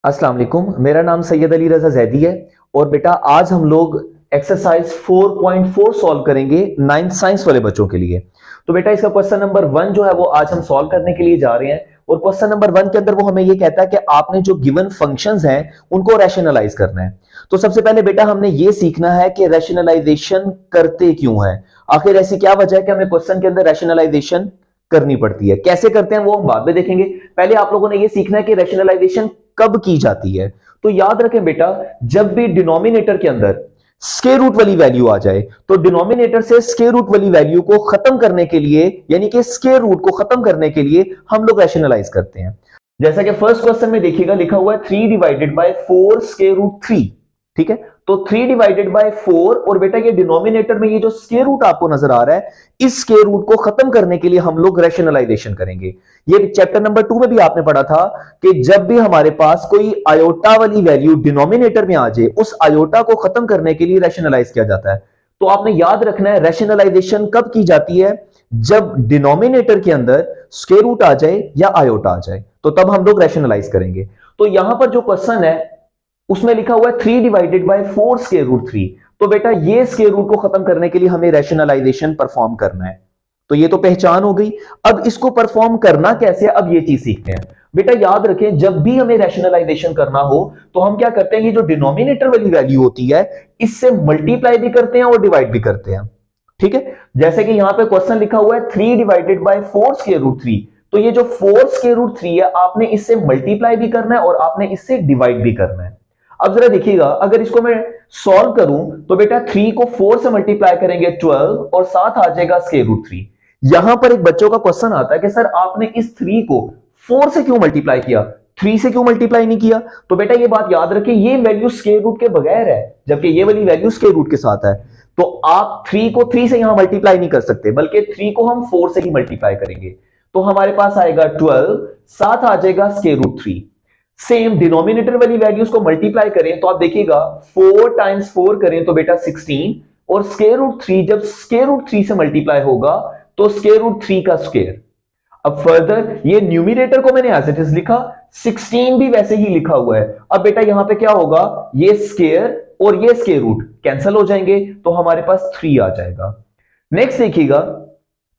अस्सलाम वालेकुम, मेरा नाम सैयद अली रजा जैदी है और बेटा आज हम लोग एक्सरसाइज 4.4 सॉल्व करेंगे 9th साइंस वाले बच्चों के लिए। तो बेटा इसका क्वेश्चन नंबर 1 जो है वो आज हम सॉल्व करने के लिए जा रहे हैं और क्वेश्चन नंबर 1 के अंदर वो हमें ये कहता है कि आपने जो गिवन फंक्शंस हैं उनको रैशनलाइज करना है। तो सबसे पहले बेटा हमने ये सीखना है कि रैशनलाइजेशन करते क्यों है, आखिर ऐसी क्या वजह है कि हमें क्वेश्चन के अंदर रैशनलाइजेशन करनी पड़ती है, कैसे करते हैं वो हम बाद में देखेंगे। पहले आप लोगों ने ये सीखना है कि रैशनलाइजेशन कब की जाती है। तो याद रखें बेटा, जब भी डिनोमिनेटर के अंदर स्क्वायर रूट वाली वैल्यू आ जाए तो डिनोमिनेटर से स्क्वायर रूट वाली वैल्यू को खत्म करने के लिए, यानी कि स्क्वायर रूट को खत्म करने के लिए हम लोग रैशनलाइज करते हैं। जैसा कि फर्स्ट क्वेश्चन में देखिएगा लिखा हुआ है 3 डिवाइडेड बाय 4 स्क्वायर रूट 3, ठीक है। तो 3 डिवाइडेड बाय 4 और बेटा ये डिनोमिनेटर में ये जो स्क्वायर रूट आपको नजर आ रहा है, इस स्क्वायर रूट को खत्म करने के लिए हम लोग रैशनलाइजेशन करेंगे। ये चैप्टर नंबर 2 में भी आपने पढ़ा था कि जब भी हमारे पास कोई आयोटा वाली वैल्यू डिनोमिनेटर में आ जाए, उस आयोटा को खत्म करने के लिए रैशनलाइज किया जाता है। तो आपने याद रखना है रैशनलाइजेशन कब की जाती है, जब डिनोमिनेटर के अंदर स्क्वायर रूट आ जाए या आयोटा आ जाए, तो तब हम लोग रैशनलाइज करेंगे। तो यहां पर जो क्वेश्चन है उसमें लिखा हुआ है 3 डिवाइडेड बाय 4 स्क्वायर रूट 3। तो बेटा ये स्क्वायर रूट को खत्म करने के लिए हमें रैशनलाइजेशन परफॉर्म करना है। तो ये तो पहचान हो गई। अब इसको परफॉर्म करना कैसे है, अब ये चीज सीखते हैं। बेटा याद रखें, जब भी हमें रैशनलाइजेशन करना हो तो हम क्या करते हैं, ये जो डिनोमिनेटर वाली वैल्यू होती है इससे मल्टीप्लाई भी करते हैं और डिवाइड भी करते हैं, ठीक है। जैसे कि यहां पे क्वेश्चन लिखा हुआ है 3 डिवाइडेड बाय 4 स्क्वायर रूट 3। तो ये जो 4 स्क्वायर रूट 3 है, आपने इससे मल्टीप्लाई भी करना है और आपने इससे डिवाइड भी करना है। अब जरा देखिएगा, अगर इसको मैं सॉल्व करूं तो बेटा 3 को 4 से मल्टीप्लाई करेंगे 12 और साथ आ जाएगा स्क्वायर रूट 3। यहां पर एक बच्चों का क्वेश्चन आता है कि सर आपने इस 3 को 4 से क्यों मल्टीप्लाई किया, 3 से क्यों मल्टीप्लाई नहीं किया। तो बेटा ये बात याद रखिए, ये वैल्यू स्क्वायर रूट के बगैर है जबकि ये वाली वैल्यू स्क्वायर रूट के साथ है। तो आप 3 को 3 से यहां मल्टीप्लाई नहीं कर सकते, बल्कि 3 को हम 4 से ही मल्टीप्लाई करेंगे। तो हमारे पास आएगा 12, साथ आ जाएगा स्क्वायर रूट 3। सेम डिनोमिनेटर वाली वैल्यूज को मल्टीप्लाई करें तो आप देखिएगा 4 टाइम्स 4 करें तो बेटा 16, और स्क्वायर रूट 3 जब स्क्वायर रूट 3 से मल्टीप्लाई होगा तो स्क्वायर रूट 3 का स्क्वायर। अब फर्दर ये न्यूमिनेटर को मैंने एज इट इज लिखा, 16 भी वैसे ही लिखा हुआ है। अब बेटा यहां पे क्या होगा, ये स्क्वायर और ये स्क्वायर रूट कैंसिल हो जाएंगे तो हमारे पास 3 आ जाएगा। नेक्स्ट देखिएगा,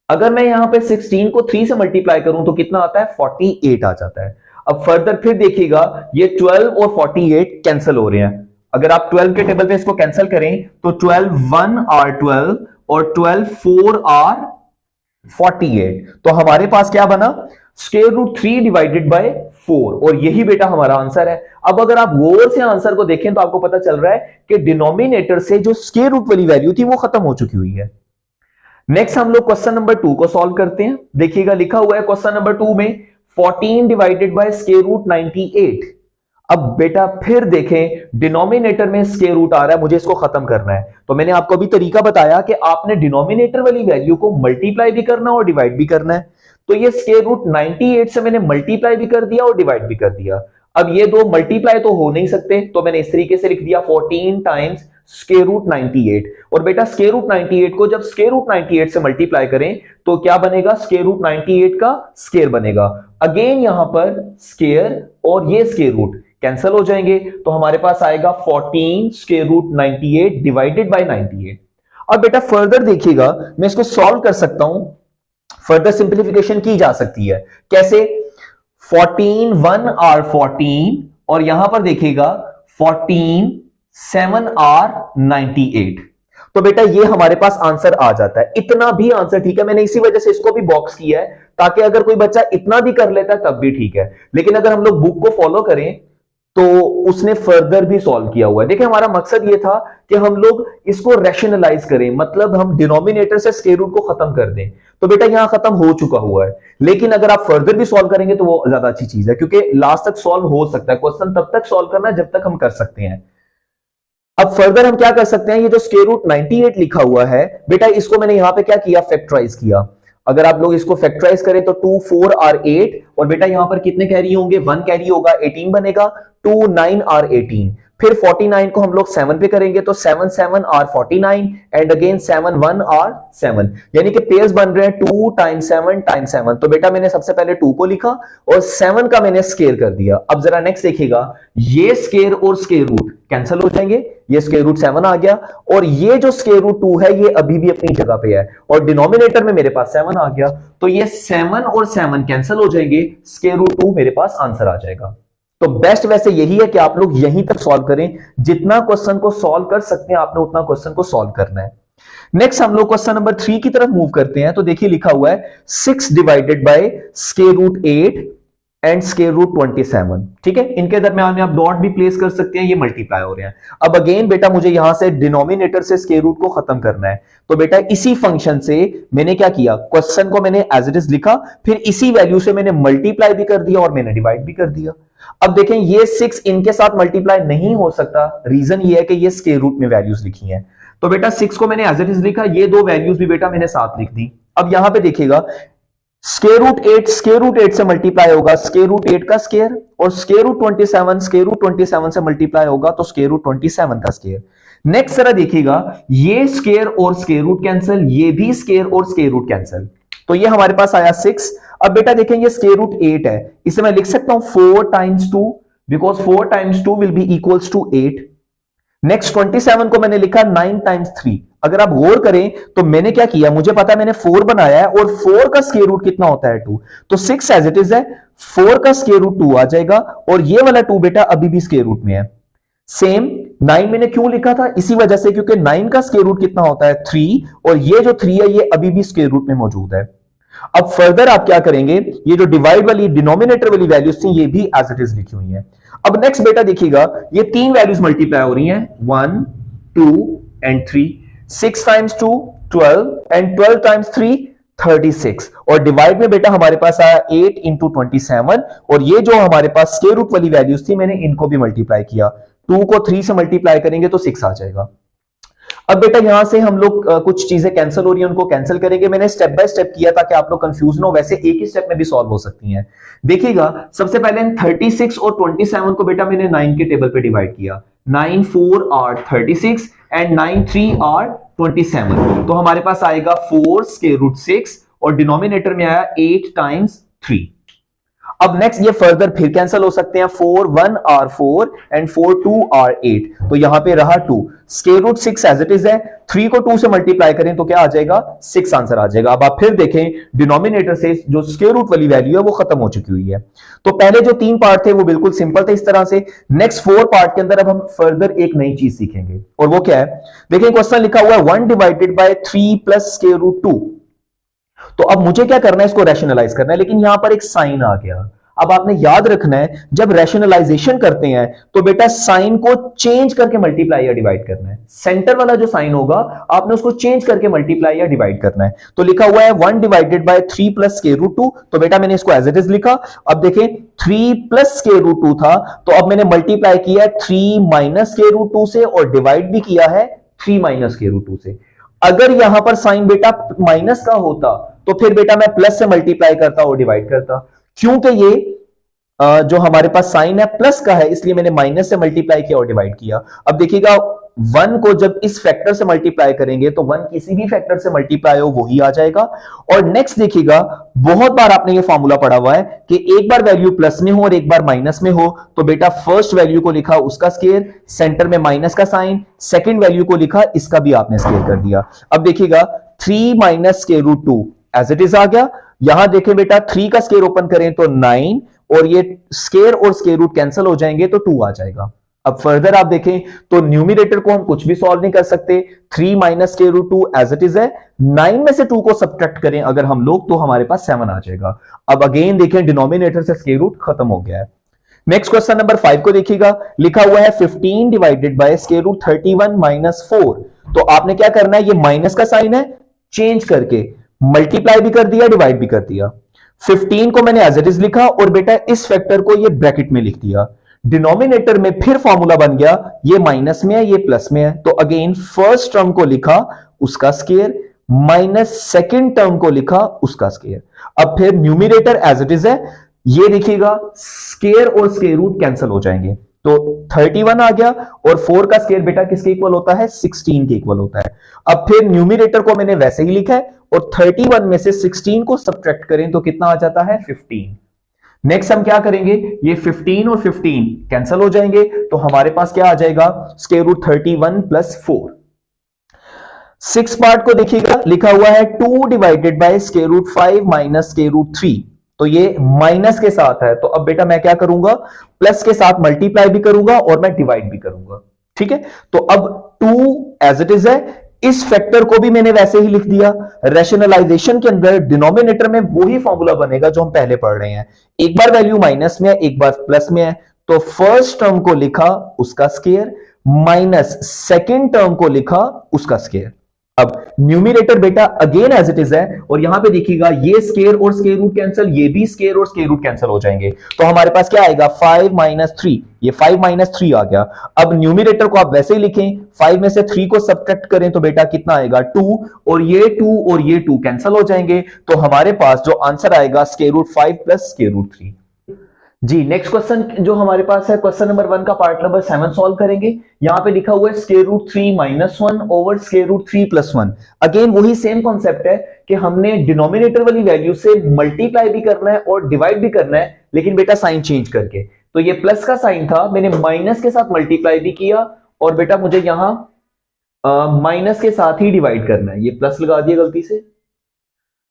अगर मैं यहां पे 16 को 3 से मल्टीप्लाई करूं तो कितना आता है, 48 आ जाता है। अब फर्दर फिर देखिएगा, ये 12 और 48 कैंसिल हो रहे हैं। अगर आप 12 के टेबल पे इसको कैंसिल करें तो 12 1 आर 12 और 12 4 आर 48। तो हमारे पास क्या बना, स्क्वायर रूट 3 डिवाइडेड बाय 4, और यही बेटा हमारा आंसर है। अब अगर आप गौर से आंसर को देखें तो आपको पता चल रहा है कि डिनोमिनेटर से जो स्क्वायर रूट वाली वैल्यू थी वो खत्म हो चुकी हुई है। नेक्स्ट हम लोग क्वेश्चन नंबर 2 को सॉल्व करते हैं। देखिएगा लिखा हुआ है क्वेश्चन नंबर 2 में 14 डिवाइडेड बाय स्क्वायर रूट 98। अब बेटा फिर देखें, डिनोमिनेटर में स्क्वायर रूट आ रहा है, मुझे इसको खत्म करना है। तो मैंने आपको अभी तरीका बताया कि आपने डिनोमिनेटर वाली वैल्यू को मल्टीप्लाई भी करना और डिवाइड भी करना है। तो ये स्क्वायर रूट 98 से मैंने मल्टीप्लाई भी कर दिया और डिवाइड भी कर दिया। अब ये दो मल्टीप्लाई तो हो नहीं सकते, तो मैंने इस तरीके से लिख दिया 14 टाइम्स स्क्वायर रूट 98। और बेटा स्क्वायर रूट 98 को जब स्क्वायर रूट 98 से मल्टीप्लाई करें तो क्या बनेगा, स्क्वायर रूट 98 का स्क्वायर बनेगा। अगेन यहां पर स्क्वायर और ये स्क्वायर रूट कैंसिल हो जाएंगे तो हमारे पास आएगा 14 स्क्वायर रूट 98 डिवाइडेड बाय 98। अब बेटा फर्दर देखिएगा, मैं इसको सॉल्व कर सकता हूं, फर्दर सिंप्लीफिकेशन की जा सकती है। कैसे, 14 1 आर 14 और यहां पर देखिएगा 14 7 आर 98। तो बेटा ये हमारे पास आंसर आ जाता है, इतना भी आंसर ठीक है। मैंने इसी वजह से इसको भी बॉक्स किया है ताकि अगर कोई बच्चा इतना भी कर लेता है तब भी ठीक है। लेकिन अगर हम लोग बुक को फॉलो करें तो उसने फर्दर भी सॉल्व किया हुआ है। देखिए हमारा मकसद ये था कि हम लोग इसको रैशनलाइज करें, मतलब हम डिनोमिनेटर से स्क्वायर रूट को खत्म कर दें। तो बेटा यहां खत्म हो चुका हुआ है, लेकिन अगर आप फर्दर भी सॉल्व करेंगे तो वो ज्यादा अच्छी चीज है, क्योंकि लास्ट तक सॉल्व हो सकता है। क्वेश्चन तब तक सॉल्व करना है जब तक हम कर सकते हैं। अब फर्दर हम क्या कर सकते हैं, ये जो स्क्वायर रूट 98 लिखा हुआ है बेटा, इसको मैंने यहां पे क्या किया, फैक्टराइज किया। अगर आप लोग इसको फैक्टराइज करें तो 2 4 आर 8, और बेटा यहां पर कितने कैरी होंगे, 1 कैरी होगा, 18 बनेगा, 2 9 आर 18। फिर 49 को हम लोग 7 पे करेंगे तो 7 7 आर 49 एंड अगेन 7 1 आर 7, यानी कि पेयर्स बन रहे हैं 2 टाइम्स 7 टाइम्स 7। तो बेटा मैंने सबसे पहले 2 को लिखा और 7 का मैंने स्क्वायर कर दिया। अब जरा नेक्स्ट देखिएगा, ये स्क्वायर और स्क्वायर रूट कैंसिल हो जाएंगे, ये स्क्वायर रूट 7 आ गया और ये जो स्क्वायर रूट 2 है ये अभी भी अपनी जगह पे है और डिनोमिनेटर में मेरे पास 7 आ गया, तो ये 7 और 7 कैंसिल हो जाएंगे, स्क्वायर रूट 2 मेरे पास आंसर आ जाएगा। तो बेस्ट वैसे यही है कि आप लोग यहीं तक सॉल्व करें, जितना क्वेश्चन को सॉल्व कर सकते हैं आपने उतना क्वेश्चन को सॉल्व करना है। नेक्स्ट हम लोग क्वेश्चन नंबर 3 की तरफ मूव करते हैं। तो देखिए लिखा हुआ है 6 divided by square root 8 and square root 27। ठीक है, इनके दरमियान में आप डॉट भी प्लेस कर सकते हैं, ये मल्टीप्लाई हो रहे हैं। अब अगेन बेटा मुझे यहां से डिनोमिनेटर से स्क्वायर रूट को खत्म करना है, तो बेटा इसी फंक्शन से मैंने क्या किया, क्वेश्चन को मैंने एज इट इज लिखा, फिर इसी वैल्यू से मैंने मल्टीप्लाई भी कर दिया और मैंने डिवाइड भी कर दिया। अब देखें ये 6 इनके साथ मल्टीप्लाई नहीं हो सकता, रीजन ये है कि ये स्क्वायर रूट में वैल्यूज लिखी हैं। तो बेटा 6 को मैंने एज इट इज लिखा, ये दो वैल्यूज भी बेटा मैंने साथ लिख दी। अब यहां पे देखिएगा स्क्वायर रूट 8 से मल्टीप्लाई होगा स्क्वायर रूट 8 का स्क्वायर और स्क्वायर रूट 27 से मल्टीप्लाई होगा तो स्क्वायर रूट 27 का स्क्वायर। नेक्स्ट जरा देखिएगा, ये स्क्वायर और स्क्वायर रूट कैंसिल, ये भी स्क्वायर और स्क्वायर रूट कैंसिल, तो ये हमारे पास आया 6। अब बेटा देखें ये स्क्वायर रूट 8 है, इसे मैं लिख सकता हूं 4 times 2 because 4 times 2 will be equals to 8। Next 27 को मैंने लिखा 9 टाइम्स 3। अगर आप गौर करें तो मैंने क्या किया, मुझे पता है मैंने 4 बनाया है और 4 का स्क्वायर रूट कितना होता है 2, तो 6 एज इट इज है, 4 का स्क्वायर रूट 2 आ जाएगा और ये वाला 2 बेटा अभी भी स्क्वायर रूट में है। सेम 9 मैंने क्यों लिखा था, इसी वजह से क्योंकि 9 का स्क्वायर रूट कितना होता है 3 और ये जो 3 है ये अभी भी स्क्वायर रूट में मौजूद है। अब फर्दर आप क्या करेंगे, ये जो डिवाइड वाली डिनोमिनेटर वाली वैल्यूज थी ये भी एज इट इज लिखी हुई है। अब नेक्स्ट बेटा देखिएगा, ये तीन वैल्यूज मल्टीप्लाई हो रही हैं 1 2 एंड 3। 6 टाइम्स 2 12 एंड 12 टाइम्स 3 36 और डिवाइड में बेटा हमारे पास आया 8 इंटू 27 और ये जो हमारे पास स्क्वायर रूट वाली वैल्यूज थी मैंने इनको भी मल्टीप्लाई किया, 2 को 3 से मल्टीप्लाई करेंगे तो 6 आ जाएगा। अब बेटा यहां से हम लोग कुछ चीजें कैंसिल हो रही हैं उनको कैंसिल करेंगे, मैंने स्टेप बाय स्टेप किया ताकि आप लोग कंफ्यूज ना हो, वैसे एक ही स्टेप में भी सॉल्व हो सकती हैं। देखिएगा सबसे पहले 36 और 27 को बेटा मैंने 9 के टेबल पे डिवाइड किया, 9 4 आर 36 एंड 9 3 आर 27, तो हमारे पास आएगा 4 स्क्वायर रूट 6 और डिनोमिनेटर में आया 8 टाइम्स 3। अब नेक्स्ट ये फर्दर फिर कैंसिल हो सकते हैं, 4 1 आर 4 एंड 4 2 आर 8, तो यहां पे रहा 2, square root 6 as it is है, 3 को 2 से मल्टीप्लाई करें तो क्या आ जाएगा 6 आंसर आ जाएगा। अब आप फिर देखें डिनोमिनेटर से जो स्क्वायर रूट वाली वैल्यू है वो खत्म हो चुकी हुई है। तो पहले जो 3 पार्ट थे वो बिल्कुल सिंपल थे इस तरह से। नेक्स्ट 4 पार्ट के अंदर अब हम फर्दर एक नई चीज सीखेंगे और वो क्या है, देखिए क्वेश्चन लिखा हुआ है 1 divided by 3 plus square root 2। तो अब मुझे क्या करना है, इसको रैशनलाइज करना है, लेकिन यहां पर एक साइन आ गया। अब आपने याद रखना है जब रैशनलाइजेशन करते हैं तो बेटा साइन को चेंज करके मल्टीप्लाई या डिवाइड करना है, सेंटर वाला जो साइन होगा आपने उसको चेंज करके मल्टीप्लाई या डिवाइड करना है। तो लिखा हुआ है 1 divided by 3 plus square root 2, तो बेटा मैंने इसको एज इट इज लिखा। अब देखें 3 प्लस स्क्वायर रूट 2 था, तो अब मैंने मल्टीप्लाई किया 3 माइनस स्क्वायर रूट 2 से और डिवाइड भी किया है 3 माइनस स्क्वायर रूट 2 से। अगर यहां पर साइन बेटा माइनस का होता तो फिर बेटा मैं प्लस से मल्टीप्लाई करता और डिवाइड करता, क्योंकि ये जो हमारे पास साइन है प्लस का है इसलिए मैंने माइनस से मल्टीप्लाई किया और डिवाइड किया। अब देखिएगा 1 को जब इस फैक्टर से मल्टीप्लाई करेंगे तो 1 किसी भी फैक्टर से मल्टीप्लाई हो वही आ जाएगा। और नेक्स्ट देखिएगा बहुत बार आपने ये फॉर्मूला पढ़ा हुआ है कि एक बार वैल्यू प्लस में हो और एक बार माइनस में हो, तो बेटा फर्स्ट वैल्यू को लिखा उसका स्क्वायर, सेंटर में माइनस का साइन, सेकंड वैल्यू को लिखा इसका भी आपने स्क्वायर कर दिया। अब देखिएगा 3 minus square root 2 as it is आ गया। यहां देखें बेटा 3 का स्क्वायर ओपन करें तो 9 और ये स्क्वायर और स्क्वायर रूट कैंसिल हो जाएंगे तो 2 आ जाएगा। अब फर्दर आप देखें तो न्यूमरेटर को हम कुछ भी सॉल्व नहीं कर सकते, 3 minus square root 2 as it is है, 9 में से 2 को सब्ट्रैक्ट करें अगर हम लोग तो हमारे पास 7 आ जाएगा। अब अगेन देखें डिनोमिनेटर से स्क्वायर रूट खत्म हो गया है। नेक्स्ट क्वेश्चन नंबर 5 को देखिएगा, लिखा हुआ है 15 divided by square root 31 minus 4। तो आपने क्या करना है, ये माइनस का साइन है चेंज करके मल्टीप्लाई भी कर दिया डिवाइड भी कर दिया। 15 को मैंने एज इट इज लिखा और बेटा इस फैक्टर को ये ब्रैकेट में लिख दिया। डिनोमिनेटर में फिर फॉर्मूला बन गया, ये माइनस में है ये प्लस में है, तो अगेन फर्स्ट टर्म को लिखा उसका स्क्वायर माइनस सेकंड टर्म को लिखा उसका स्क्वायर। अब फिर न्यूमरेटर एज इट इज है, ये देखिएगा स्क्वायर और स्क्वायर रूट कैंसिल हो जाएंगे, तो 31 आ गया और 4 का स्क्वायर बेटा किसके इक्वल होता है? 16 के इक्वल होता है। अब फिर न्यूमरेटर को मैंने वैसे ही लिखा है और 31 में से 16 को सब्ट्रैक्ट करें तो कितना आ जाता है? 15। नेक्स्ट हम क्या करेंगे, ये 15 और 15 कैंसिल हो जाएंगे तो हमारे पास क्या आ जाएगा? Square root 31 plus 4। 6 पार्ट को देखिएगा, लिखा हुआ है 2 divided by square root 5 minus square root 3। तो ये माइनस के साथ है, तो अब बेटा मैं क्या करूंगा? प्लस के साथ मल्टीप्लाई भी करूंगा और मैं डिवाइड भी करूंगा। ठीक है, तो अब 2 एज इट इज है, इस फैक्टर को भी मैंने वैसे ही लिख दिया। रैशनलाइजेशन के अंदर डिनोमिनेटर में वही फॉर्मूला बनेगा जो हम पहले पढ़ रहे हैं, एक बार वैल्यू माइनस में है, एक बार प्लस में है, तो फर्स्ट टर्म को लिखा उसका स्क्वायर माइनस सेकेंड टर्म को लिखा उसका स्क्वायर। अब न्यूमरेटर बेटा अगेन एज इट इज है और यहां पे देखिएगा ये स्क्वायर और स्क्वायर रूट कैंसिल, ये भी स्क्वायर और स्क्वायर रूट कैंसिल हो जाएंगे, तो हमारे पास क्या आएगा? 5 माइनस 3, ये 5 माइनस 3 आ गया। अब न्यूमरेटर को आप वैसे ही लिखें, 5 में से 3 को सब्ट्रैक्ट करें तो बेटा कितना आएगा? 2, और ये 2 और ये 2 कैंसिल हो जाएंगे, तो हमारे पास जो आंसर आएगा square root 5 plus square root 3। जी नेक्स्ट क्वेश्चन जो हमारे पास है, क्वेश्चन नंबर 1 का पार्ट नंबर 7 सॉल्व करेंगे। यहां पे लिखा हुआ है square root 3 minus 1 over square root 3 plus 1। Again वही सेम कॉन्सेप्ट है कि हमने डिनोमिनेटर वाली वैल्यू से मल्टीप्लाई भी करना है और डिवाइड भी करना है, लेकिन बेटा साइन चेंज करके। तो ये प्लस का साइन था, मैंने माइनस के साथ मल्टीप्लाई भी किया और बेटा मुझे यहां माइनस के साथ ही डिवाइड करना है, ये प्लस लगा दिया गलती से।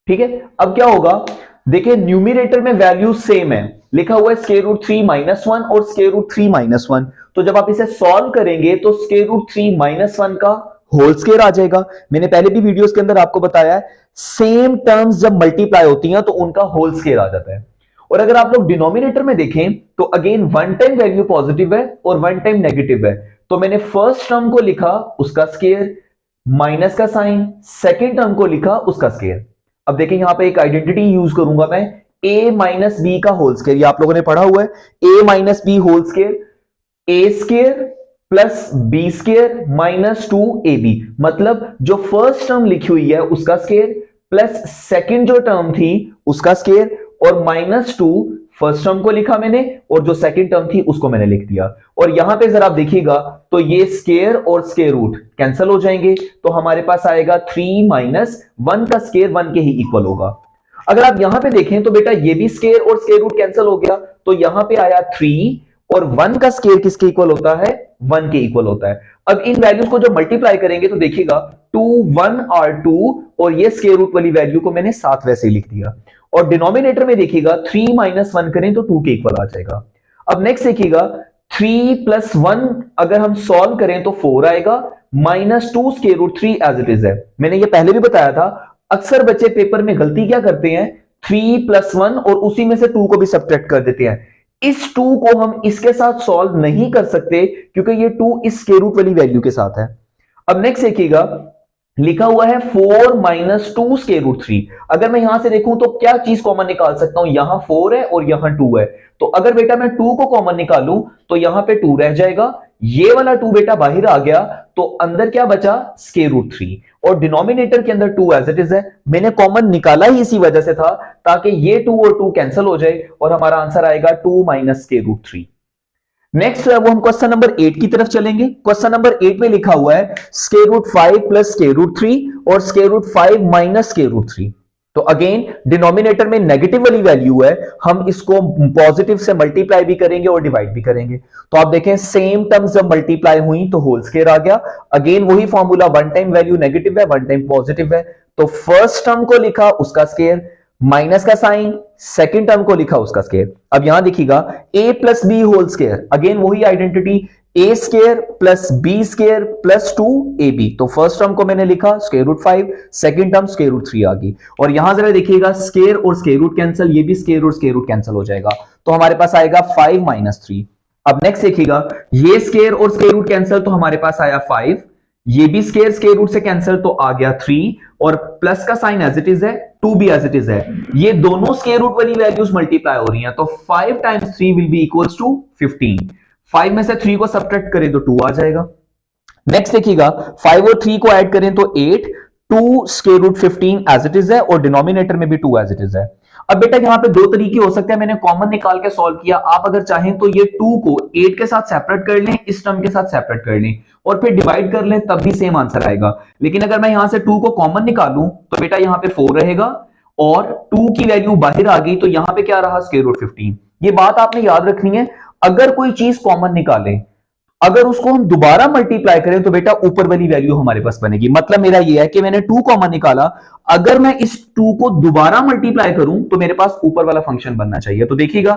ठीक है, अब क्या होगा? देखिए न्यूमरेटर में वैल्यू सेम है, लिखा हुआ है स्क्वायर रूट 3 माइनस 1 और स्क्वायर रूट 3 माइनस 1। तो जब आप इसे सॉल्व करेंगे तो स्क्वायर रूट 3 माइनस 1 का होल स्क्वायर आ जाएगा। मैंने पहले भी वीडियोस के अंदर आपको बताया है, सेम टर्म्स जब मल्टीप्लाई होती हैं तो उनका होल स्क्वायर आ जाता है। और अगर आप लोग डिनोमिनेटर में देखें तो again one time value positive है और वन टाइम नेगेटिव है, तो मैंने फर्स्ट टर्म को लिखा उसका स्क्वायर माइनस का साइन, सेकेंड टर्म को लिखा उसका स्क्वायर। अब देखिए यहां पे एक आइडेंटिटी यूज करूंगा मैं, a माइनस बी का होल स्क्वायर, ये आप लोगों ने पढ़ा हुआ है, a minus b whole square, a square plus B square minus 2ab, मतलब जो फर्स्ट टर्म लिखी हुई है उसका स्क्वायर प्लस सेकंड जो टर्म थी उसका स्क्वायर और माइनस 2 फर्स्ट टर्म को लिखा मैंने और जो सेकंड टर्म थी उसको मैंने लिख दिया। और यहां पे जरा आप देखिएगा तो ये स्क्वायर और स्क्वायर रूट कैंसिल हो जाएंगे, तो हमारे पास आएगा 3 माइनस 1 का स्क्वायर 1 के ही इक्वल होगा। अगर आप यहां पे देखें तो बेटा ये भी स्क्वायर और स्क्वायर रूट कैंसिल हो गया, तो यहां पे आया 3 और 1 का स्क्वायर किसके इक्वल होता है? 1 के इक्वल होता है। अब इन वैल्यूज को जब मल्टीप्लाई करेंगे तो देखिएगा 2 1 और 2 और ये स्क्वायर रूट वाली वैल्यू को मैंने साथ वैसे ही लिख दिया। और डिनोमिनेटर में देखिएगा 3 माइनस 1 करें तो 2 के इक्वल आ जाएगा। अब नेक्स्ट देखिएगा 3 प्लस 1 अगर हम सॉल्व करें तो 4 आएगा, minus 2 square root 3 as it is है। मैंने ये पहले भी बताया था, अक्सर बच्चे पेपर में गलती क्या करते हैं, 3 प्लस 1 और उसी में से 2 को भी सब्ट्रैक्ट कर देते हैं। इस 2 को हम इसके साथ सॉल्व नहीं कर सकते क्योंकि ये 2 इस स्क्वायर रूट वाली वैल्यू के साथ है। अब नेक्स्ट देखिएगा लिखा हुआ है 4 माइनस 2 स्क्वायर रूट 3। अगर मैं यहां से देखूं तो क्या चीज कॉमन निकाल सकता हूं, यहां 4 है और यहां 2 है, तो अगर बेटा मैं 2 को कॉमन निकालूं तो यहां पे 2 रह जाएगा, ये वाला 2 बेटा बाहर आ गया, तो अंदर क्या बचा? स्क्वायर रूट 3 और डिनोमिनेटर के अंदर 2 एज इट इज है। मैंने कॉमन निकाला ही इसी वजह से था ताकि ये 2 और 2 कैंसिल हो जाए और हमारा आंसर आएगा 2 माइनस स्क्वायर रूट 3। नेक्स्ट वो हम क्वेश्चन नंबर 8 की तरफ चलेंगे। क्वेश्चन नंबर 8 में लिखा हुआ है square root 5 plus square root 3 और square root 5 minus square root 3। तो अगेन डिनोमिनेटर में नेगेटिव वाली वैल्यू है, हम इसको पॉजिटिव से मल्टीप्लाई भी करेंगे और डिवाइड भी करेंगे। तो आप देखें सेम टर्म्स जब मल्टीप्लाई हुई तो होल स्क्वायर आ गया। अगेन वही formula, one time value negative है, वन टाइम पॉजिटिव है, तो फर्स्ट टर्म को लिखा उसका स्क्वायर माइनस का साइन, सेकंड टर्म को लिखा उसका स्क्वायर। अब यहां देखिएगा a plus B whole square, again वही identity, a square plus B square plus 2ab। तो फर्स्ट टर्म को मैंने लिखा square root 5, second term square root 3 आ गई। और यहां जरा देखिएगा स्क्वायर और स्क्वायर रूट कैंसिल, ये भी स्क्वायर और स्क्वायर रूट कैंसिल हो जाएगा, तो हमारे पास आएगा 5 माइनस 3। अब नेक्स्ट देखिएगा ये स्क्वायर और स्क्वायर रूट कैंसिल, तो हमारे पास आया 5, ये भी स्क्वायर रूट से कैंसिल तो आ गया 3 और प्लस का साइन एज इट इज है, 2 भी एज इट इज है। ये दोनों स्क्वायर रूट वाली वैल्यूज मल्टीप्लाई हो रही हैं, तो 5 times 3 will be equals to 15। 5 में से 3 को सब्ट्रैक्ट करें तो 2 आ जाएगा। नेक्स्ट देखिएगा 5 और 3 को ऐड करें तो 8, 2 square root 15 as it is है और डिनोमिनेटर में भी 2 एज इट इज है। अब बेटा यहाँ पे दो तरीके हो सकते हैं, मैंने कॉमन निकाल के सॉल्व किया। आप अगर चाहें तो ये 2 को 8 के साथ सेपरेट कर लें, इस टर्म के साथ सेपरेट कर लें और फिर डिवाइड कर लें, तब भी सेम आंसर आएगा। लेकिन अगर मैं यहां से 2 को कॉमन निकालूं तो बेटा यहाँ पे 4 रहेगा और 2 की वैल्यू बाहर आ गई तो यहां पे क्या रहा, स्क्वायर रूट 15। ये बात आपने याद रखनी है, अगर कोई चीज कॉमन निकाले, अगर उसको हम दोबारा मल्टीप्लाई करें तो बेटा ऊपर वाली वैल्यू हमारे पास बनेगी। मतलब मेरा ये है कि मैंने 2 कॉमन निकाला, अगर मैं इस 2 को दोबारा मल्टीप्लाई करूं तो मेरे पास ऊपर वाला फंक्शन बनना चाहिए। तो देखिएगा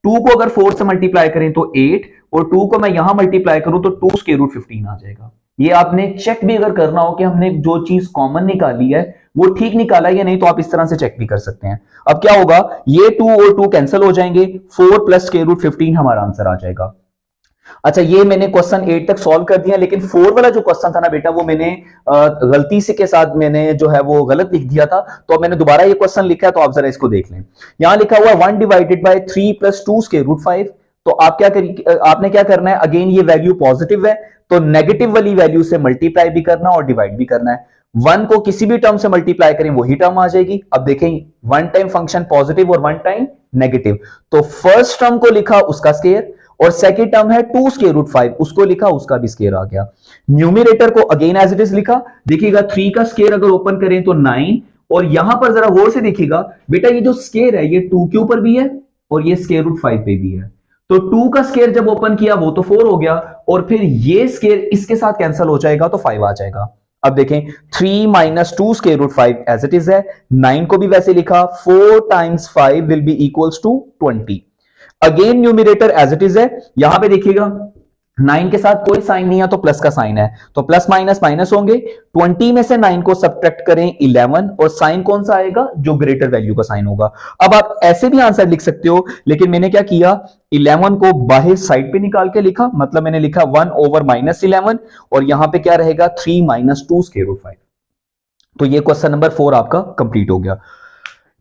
2 को अगर 4 से मल्टीप्लाई करें तो 8 और 2 को मैं यहां मल्टीप्लाई करूं तो 2 स्क्वायर रूट 15 आ जाएगा। ये आपने चेक भी अगर करना हो कि हमने जो चीज कॉमन निकाली है वो ठीक निकाला है या नहीं, तो आप इस तरह से चेक भी कर सकते हैं। अब क्या होगा, ये 2 और 2 कैंसिल हो जाएंगे, 4 प्लस स्क्वायर रूट 15 हमारा आंसर आ जाएगा। अच्छा, ये मैंने क्वेश्चन 8 तक सॉल्व कर दिया, लेकिन 4 वाला जो क्वेश्चन था ना बेटा, वो मैंने गलती से के साथ मैंने जो है वो गलत लिख दिया था, तो अब मैंने दोबारा ये क्वेश्चन लिखा है, तो आप जरा इसको देख लें। यहां लिखा हुआ 1 divided by 3 plus 2 square root 5। तो आप क्या करिए, आपने क्या करना है, अगेन ये वैल्यू पॉजिटिव है तो नेगेटिव वाली वैल्यू से मल्टीप्लाई भी करना और डिवाइड भी करना है। 1 को किसी भी टर्म से मल्टीप्लाई करें वही टर्म आ जाएगी। अब देखें, 1 टाइम फंक्शन पॉजिटिव और 1 टाइम नेगेटिव, तो फर्स्ट टर्म को लिखा उसका स्क्वायर और सेकंड टर्म है 2 स्क्वायर रूट 5, उसको लिखा उसका भी स्क्वायर आ गया। न्यूमरेटर को अगेन एज इट इज लिखा। देखिएगा 3 का स्क्वायर अगर ओपन करें तो 9, और यहां पर जरा गौर से देखिएगा बेटा, ये जो स्क्वायर है ये 2 के ऊपर भी है और ये स्क्वायर रूट 5 पे भी है। तो 2 का स्क्वायर जब ओपन किया वो तो 4 हो गया, और फिर ये स्क्वायर इसके साथ कैंसिल हो जाएगा तो 5 आ जाएगा। अब देखें 3 minus 2 square root 5 as it is है, 9 को भी वैसे लिखा, 4 times 5 will be equals to 20। Again numerator as it is है, यहां पे देखिएगा 9 के साथ कोई साइन नहीं है तो प्लस का साइन है, तो प्लस माइनस माइनस होंगे। 20 में से 9 को सब्ट्रैक्ट करें 11, और साइन कौन सा आएगा, जो ग्रेटर वैल्यू का साइन होगा। अब आप ऐसे भी आंसर लिख सकते हो, लेकिन मैंने क्या किया, 11 को बाहर साइड पे निकाल के लिखा, मतलब मैंने लिखा 1 ओवर माइनस 11, और यहां पे क्या रहेगा 3 माइनस 2 स्क्वायर रूट 5। तो ये क्वेश्चन नंबर 4 आपका कंप्लीट हो गया।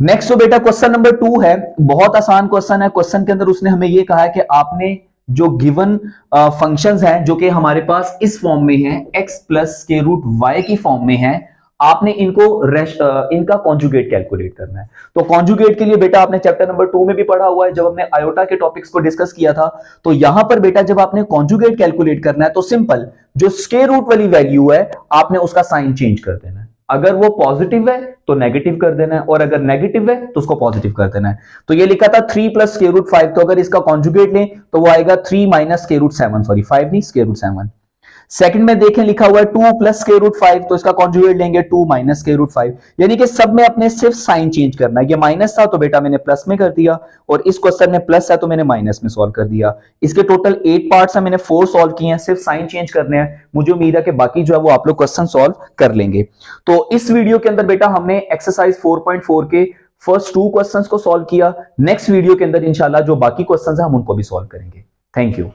नेक्स्ट तो बेटा क्वेश्चन नंबर 2 है, बहुत आसान क्वेश्चन है। क्वेश्चन के अंदर उसने हमें ये कहा है कि आपने जो गिवन फंक्शंस हैं जो कि हमारे पास इस फॉर्म में हैं, x plus square root y की फॉर्म में है, आपने इनको इनका कॉन्जुगेट कैलकुलेट करना है। तो कॉन्जुगेट के लिए बेटा आपने चैप्टर नंबर 2 में भी पढ़ा हुआ है, जब हमने आयोटा के टॉपिक्स को डिस्कस किया था। तो यहां पर बेटा जब आपने कॉन्जुगेट कैलकुलेट करना है तो सिंपल, जो स्क्वायर रूट वाली वैल्यू है आपने उसका साइन चेंज कर देना है। अगर वो पॉजिटिव है तो नेगेटिव कर देना है, और अगर नेगेटिव है तो उसको पॉजिटिव कर देना है। तो ये लिखा था 3 प्लस स्क्वायर रूट 5, तो अगर इसका कॉन्जुगेट लें तो वो आएगा 3 माइनस स्क्वायर रूट 7, सॉरी 5 नहीं, स्क्वायर रूट 7। सेकंड में देखें लिखा हुआ है 2 प्लस स्क्वायर रूट 5, तो इसका कॉन्जुगेट लेंगे 2 माइनस स्क्वायर रूट 5। यानी कि सब में अपने सिर्फ साइन चेंज करना है। ये माइनस था तो बेटा मैंने प्लस में कर दिया, और इस क्वेश्चन में प्लस है तो मैंने माइनस में सॉल्व कर दिया। इसके टोटल 8 पार्ट्स हैं, मैंने 4 सॉल्व किए हैं, सिर्फ साइन चेंज करने हैं। मुझे उम्मीद है कि बाकी जो है वो आप लोग क्वेश्चन सॉल्व कर लेंगे। तो इस वीडियो के अंदर बेटा हमने एक्सरसाइज 4.4 के फर्स्ट 2 क्वेश्चंस को सॉल्व किया। नेक्स्ट वीडियो के अंदर इंशाल्लाह जो बाकी क्वेश्चंस हैं हम उनको भी सॉल्व करेंगे। Thank you.